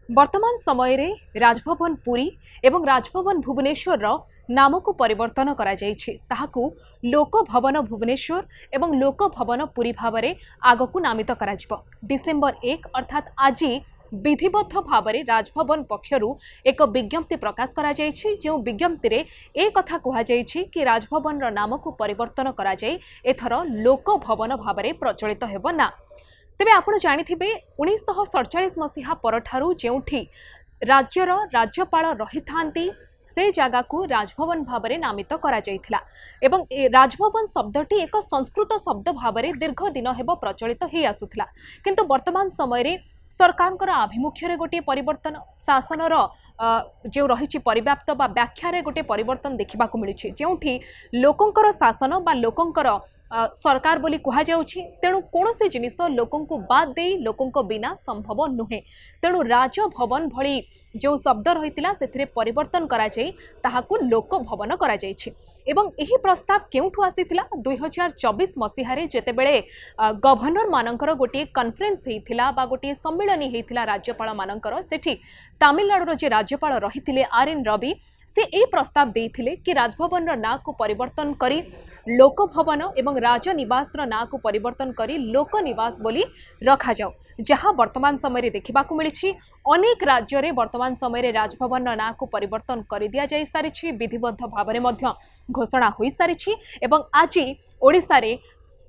वर्तमान समय रे राजभवन पुरी एवं राजभवन भुवनेश्वर रो नाम को परिवर्तन करा जायछि ताहाकु लोक भवन भुवनेश्वर एवं लोक भवन पुरी भाव में आगकू नामित करा जिवो। डिसेम्बर 1 अर्थात आज विधिबद्ध भाव में राजभवन पक्षरु एक विज्ञप्ति प्रकाश करा जायछि जो विज्ञप्ति रे ए कथा कहा जायछि कि राजभवन रो नाम को परिवर्तन करा जाय एथर लोक भवन भाव में प्रचलित हेबो ना। तेबे आपण जानिथिबे 1947 मसीहा परठारु जेउठी राज्यर राज्यपाल रही थांती से जगह को राजभवन भाव में नामित करा जायथिला एवं राजभवन शब्दटी एक संस्कृत शब्द भाव में दीर्घ दिन हेबो प्रचलित हे आसुथिला किंतु वर्तमान समय रे सरकार आभिमुख्य रे गोटे परिवर्तन शासनर जो रही परिव्याप्त बा व्याख्या रे गोटे परिवर्तन देखा मिलुछि जेउठी लोकंकर शासन बा लोकंकर सरकार बोली कहा जाउछि तेणु कौन से जिनिस लोकों को बाद दे लोकों बिना संभव नुहे तेणु राजभवन भली जो शब्द रही से परिवर्तन करा जाय ताहाकु लोक भवन करा जायछि। एवं यही प्रस्ताव केउठु आसीथिला 2024 मसीह जेतेबेले गवर्नर मानकर गोटे कॉन्फ्रेंस हेइथिला बा गोटे सम्मेलनी हेइथिला राज्यपाल मानकर सेठी तमिलनाडुर जे राज्यपाल रहिथिले आर.एन. रवि से ए प्रस्ताव देइथिले कि राजभवन ना को परिवर्तन करी लोक भवन एवं राजनिवास ना को परिवर्तन करी लोक निवास बोली रखा जाओ जहां वर्तमान समय देखा मिली अनेक राज्य रे वर्तमान समय राजभवन ना को परिवर्तन कर दिया जाय सारी विधिबद्ध भाव में घोषणा हो सारी एवं आज ओडिशा रे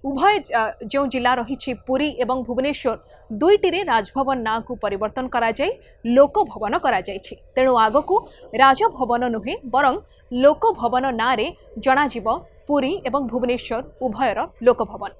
उभय जो जिला रही पुरी एवं भुवनेश्वर दुईटी रे राजभवन ना को परिवर्तन करा जाय लोक भवन करा जायछि। तेणु आगकू राजभवन नुहे बरं लोक भवन ना रे जणा जीव पुरी एवं भुवनेश्वर उभयर लोक भवन।